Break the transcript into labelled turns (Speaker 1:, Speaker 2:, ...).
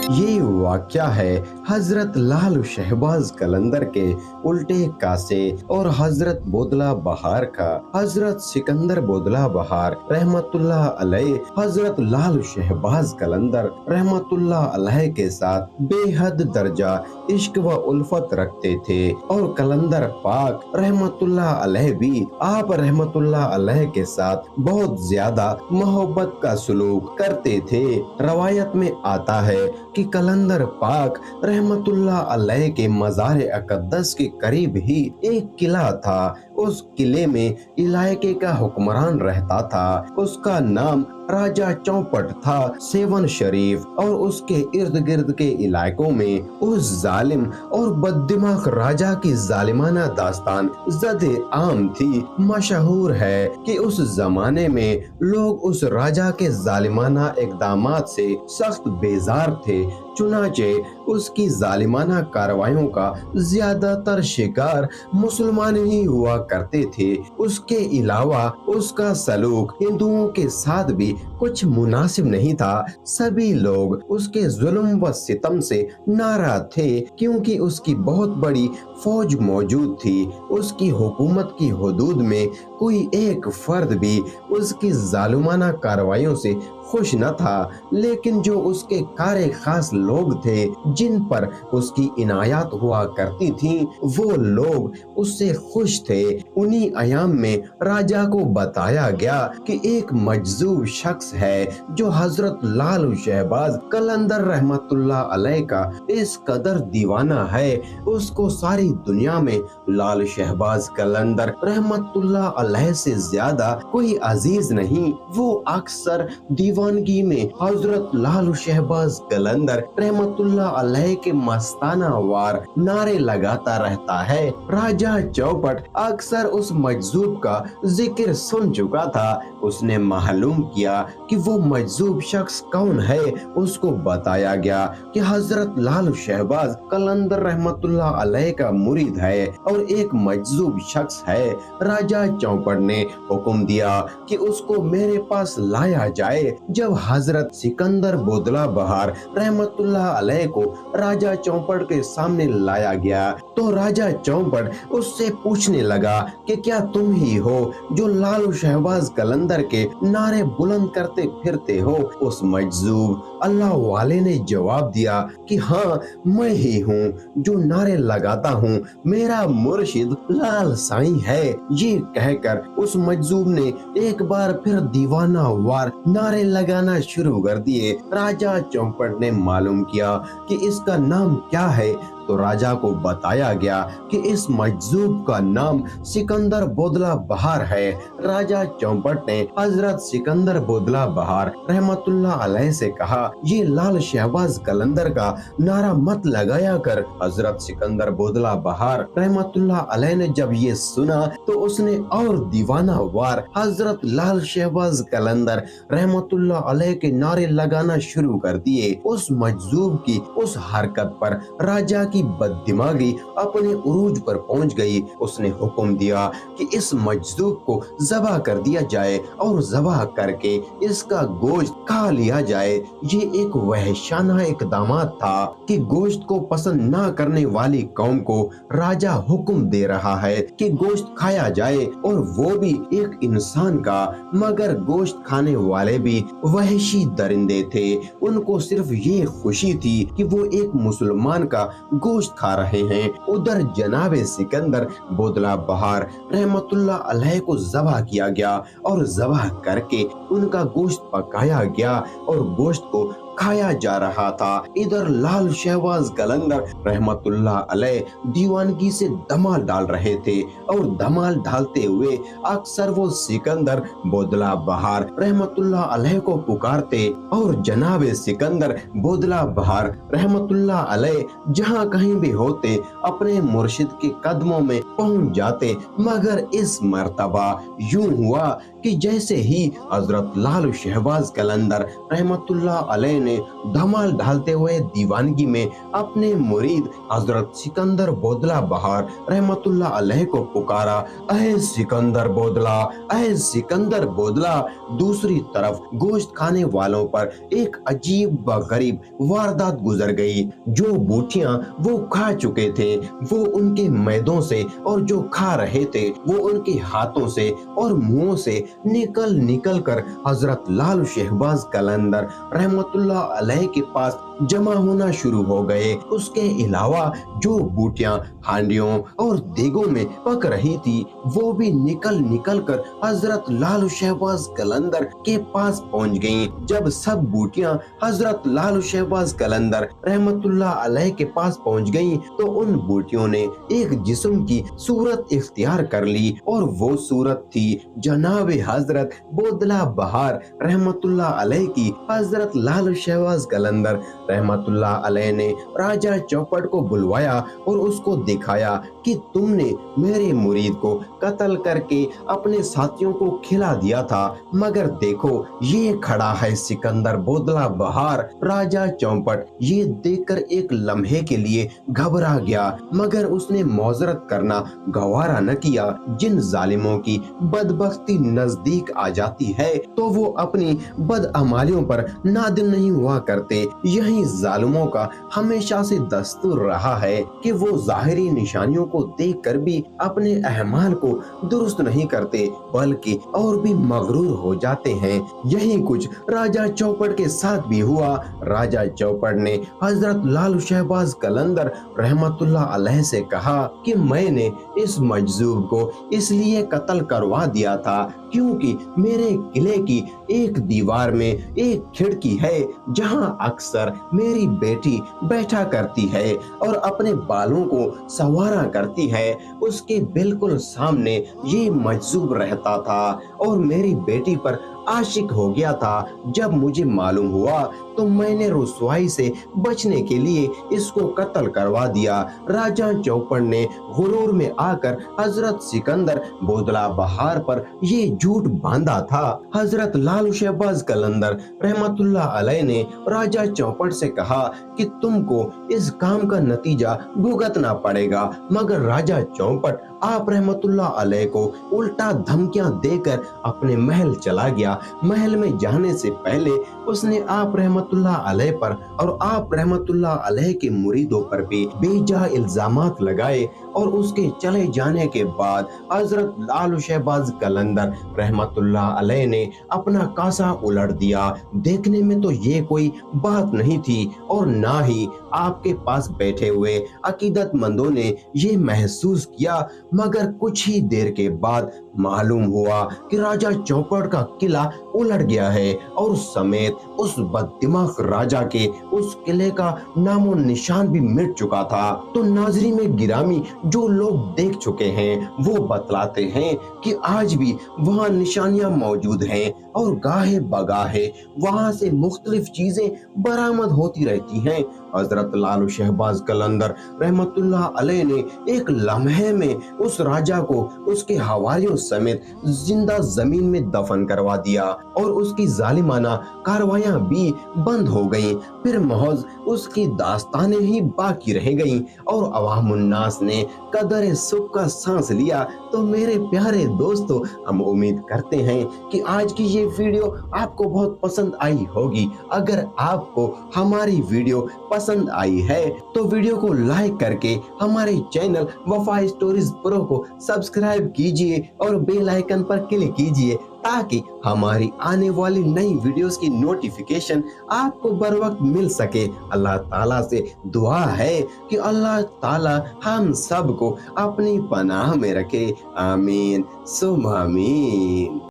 Speaker 1: ये वाक़या है हज़रत लाल शहबाज कलंदर के उल्टे कासे और हज़रत बोदला बहार का। हज़रत सिकंदर बोदला बहार रहमतुल्लाह अलैह हज़रत लाल शहबाज कलंदर रहमतुल्लाह अलैह के साथ बेहद दर्जा इश्क व उल्फत रखते थे और कलंदर पाक रहमतुल्लाह अलैह भी आप रहमतुल्लाह अलैह के साथ बहुत ज्यादा मोहब्बत का सलूक करते थे। रवायत में आता है कि कलंदर पाक रहमतुल्लाह अलैह के मज़ार अक़दस के करीब ही एक किला था। उस किले में इलाके का हुक्मरान रहता था। उसका नाम राजा चौपट था। सेवन शरीफ और उसके इर्द गिर्द के इलाकों में उस जालिम और बददिमाग राजा की जालिमाना दास्तान ज़द आम थी। मशहूर है कि उस जमाने में लोग उस राजा के जालिमाना इक़दामात से सख्त बेजार थे। चुनाचे उसकी जालिमाना कार्रवाइयों का ज्यादातर शिकार मुसलमान ही हुआ करते थे। उसके अलावा उसका सलूक हिंदुओं के साथ भी कुछ मुनासिब नहीं था। सभी लोग उसके जुल्म व सितम से नाराज थे क्योंकि उसकी बहुत बड़ी फौज मौजूद थी। उसकी हुकूमत की हुदूद में कोई एक फर्द भी उसकी जालिमाना कार्रवाइयों से खुश न था, लेकिन जो उसके कारे खास लोग थे जिन पर उसकी इनायत हुआ करती थी वो लोग उससे खुश थे। उन्हीं अयाम में राजा को बताया गया कि एक मजजूब शख्स है जो हजरत लाल शहबाज कलंदर रहमतुल्लाह अलैह का इस कदर दीवाना है, उसको सारी दुनिया में लाल शहबाज कलंदर रहमतुल्लाह अलैह से ज्यादा कोई अजीज नहीं। वो अक्सर दीवानगी में हजरत लाल शहबाज कलंदर रहमतुल्लाह अलैह के मस्ताना वार नारे लगाता रहता है। राजा चौपट अक्सर उस मजजूब का जिक्र सुन चुका था। उसने मालूम किया कि वो मजजूब शख्स कौन है। उसको बताया गया कि हजरत लाल शहबाज कलंदर रहमतुल्लाह अलैह का मुरीद है और एक मजजूब शख्स है। राजा चौपट ने हुक्म दिया कि उसको मेरे पास लाया जाए। जब हजरत सिकंदर बोदला बहार रहमतुल्लाह अलैह को राजा चौपट के सामने लाया गया तो राजा चौपट उससे पूछने लगा कि क्या तुम ही हो जो लाल शहबाज कलंदर के नारे बुलंद करते फिरते हो। उस मजजूब अल्लाह वाले ने जवाब दिया कि हाँ मैं ही हूँ जो नारे लगाता हूँ, मेरा मुर्शिद लाल साईं है। ये कहकर उस मजजूब ने एक बार फिर दीवाना वार नारे लगाना शुरू कर दिए। राजा चौपट ने मालूम किया कि इसका नाम क्या है तो राजा को बताया गया कि इस मजजूब का नाम सिकंदर बोदला बहार है। राजा चौपट ने हजरत सिकंदर बोदला बहार रहमतुल्लाह अलैह से कहा ये लाल शहबाज कलंदर का नारा मत लगाया कर। हजरत सिकंदर बोदला बहार रहमतुल्लाह अलैह ने जब ये सुना तो उसने और दीवाना वार हजरत लाल शहबाज कलंदर रहमतुल्लाह अलैह के नारे लगाना शुरू कर दिए। उस मजजूब की उस हरकत पर राजा की बददिमागी अपने उरूज पर पहुंच गई। उसने हुक्म दिया कि इस मजदूब को ज़बह कर दिया जाए और ज़बह करके इसका गोश्त खा लिया जाए। ये एक वहशाना इक़दाम था कि गोश्त को पसंद ना करने वाली कौम को राजा हुक्म दे रहा है कि गोश्त खाया जाए और वो भी एक इंसान का। मगर गोश्त खाने वाले भी वहशी दरिंदे थे। उनको सिर्फ ये खुशी थी कि वो एक मुसलमान का गोश्त खा रहे हैं। उधर जनाबे सिकंदर बोदला बहार रहमतुल्लाह अलैह को ज़बह किया गया और ज़बह करके उनका गोश्त पकाया गया और गोश्त को खाया जा रहा था। इधर लाल शहबाज कलंदर रहमतुल्लाह अलैह दीवानगी से धमाल डाल रहे थे और धमाल डालते हुए अक्सर वो सिकंदर बोदला बहार रहमतुल्लाह अलैह को पुकारते और जनाबे सिकंदर बोदला बहार रहमतुल्लाह अलैह जहाँ कहीं भी होते अपने मुर्शिद के कदमों में पहुंच जाते। मगर इस मर्तबा यूं हुआ कि जैसे ही हजरत लालू शहबाज कलंदर रहमतुल्लाह अलैह ने धमाल डालते हुए दीवानगी में अपने मुरीद हजरत सिकंदर बोदला बहार रहमतुल्लाह अलैह को पुकारा, अहे सिकंदर बोदला, अहे सिकंदर बोदला, दूसरी तरफ गोश्त खाने वालों पर एक अजीब व गरीब वारदात गुजर गई। जो बूटियां वो खा चुके थे वो उनके मैदों से और जो खा रहे थे वो उनके हाथों से और मुंहों से निकल निकल कर हजरत लालू शहबाज कलंदर रहमतुल्लाह अलैह के पास जमा होना शुरू हो गए। उसके अलावा जो बूटियां हांडियों और देगों में पक रही थी वो भी निकल निकल कर हजरत लालू शहबाज कलंदर के पास पहुंच गईं। जब सब बूटियां हजरत लालू शहबाज कलंदर रहमतुल्लाह अलैह के पास पहुंच गईं तो उन बूटियों ने एक जिस्म की सूरत इख्तियार कर ली और वो सूरत थी जनाब हजरत बोदला बहार रहमतुल्लाह अलैह की। हजरत लालू शहबाज कलंदर रहमतुल्लाह अलैह ने राजा चौपट को बुलवाया और उसको दिखाया कि तुमने मेरे मुरीद को कत्ल करके अपने साथियों को खिला दिया था, मगर देखो ये खड़ा है सिकंदर बोदला बहार। राजा चौपट ये देखकर एक लम्हे के लिए घबरा गया, मगर उसने मौजरत करना गवारा न किया। जिन जालिमों की बदबख्ती नजदीक आ जाती है तो वो अपनी बदअमालियों पर नादिम नहीं हुआ करते। यही जालिमों का हमेशा से दस्तूर रहा है कि वो जाहिरी निशानियों को देखकर भी अपने अहमाल को दुरुस्त नहीं करते बल्कि और भी मगरूर हो जाते हैं। यही कुछ राजा चौपट के साथ भी हुआ। राजा चौपट ने हजरत लालू शहबाज कलंदर रहमतुल्लाह अलैह से कहा कि मैंने इस मजजूब को इसलिए कत्ल करवा दिया था क्योंकि मेरे किले की एक दीवार में एक खिड़की है जहां अक्सर मेरी बेटी बैठा करती है और अपने बालों को संवारा करती है। उसके बिल्कुल सामने ये मजजूब रहता था और मेरी बेटी पर आशिक हो गया था। जब मुझे मालूम हुआ तो मैंने रुसवाई से बचने के लिए इसको कत्ल करवा दिया। राजा चौपट ने गुरूर में आकर हजरत सिकंदर बोदला बहार पर ये झूठ बांधा था। हजरत लालू शहबाज कलंदर रहमतुल्लाह अलैह ने राजा चौपट से कहा कि तुमको इस काम का नतीजा भुगतना पड़ेगा, मगर राजा चौपट आप रहमतुल्लाह अलैह को उल्टा धमकियां देकर अपने महल चला गया। महल में जाने से पहले उसने आप रहमतुल्लाह अलैह पर और आप रहमतुल्लाह अलैह के मुरीदों पर भी बेजा इल्जामात लगाए और उसके चले जाने के बाद हजरत लालू शहबाज कलंदर रहमतुल्लाह अलैह ने अपना कासा उलट दिया। देखने में तो ये कोई बात नहीं थी और ना ही आपके पास बैठे हुए अकीदतमंदों ने ये महसूस किया, मगर कुछ ही देर के बाद मालूम हुआ कि राजा चौपट का किला उलट गया है और समेत उस बददिमाग राजा के उस किले का नामो निशान भी मिट चुका था। तो नाजरी में गिरामी जो लोग देख चुके हैं वो बतलाते हैं कि आज भी वहाँ निशानियां मौजूद हैं और गाहे बगाहे वहाँ से मुख्तलिफ चीजें बरामद होती रहती हैं। हजरत लालू शहबाज कलंदर रहमतुल्लाह अलैह ने एक लम्हे में उस राजा को उसके हवालियों समेत जिंदा जमीन में दफन करवा दिया और उसकी जालिमाना कार्रवाइयां भी बंद हो गईं। फिर महज उसकी दास्तानें ही बाकी रह गईं और अवामुन्नास ने कदर सुख का सांस लिया। तो मेरे प्यारे दोस्तों, हम उम्मीद करते हैं कि आज की ये वीडियो आपको बहुत पसंद आई होगी। अगर आपको हमारी वीडियो पसंद आई है तो वीडियो को लाइक करके हमारे चैनल वफा स्टोरीज प्रो को सब्सक्राइब कीजिए और बेल आइकन पर क्लिक कीजिए ताकि हमारी आने वाली नई वीडियोस की नोटिफिकेशन आपको बर वक्त मिल सके। अल्लाह ताला से दुआ है कि अल्लाह ताला हम सब को अपनी पनाह में रखे। आमीन सुम आमीन।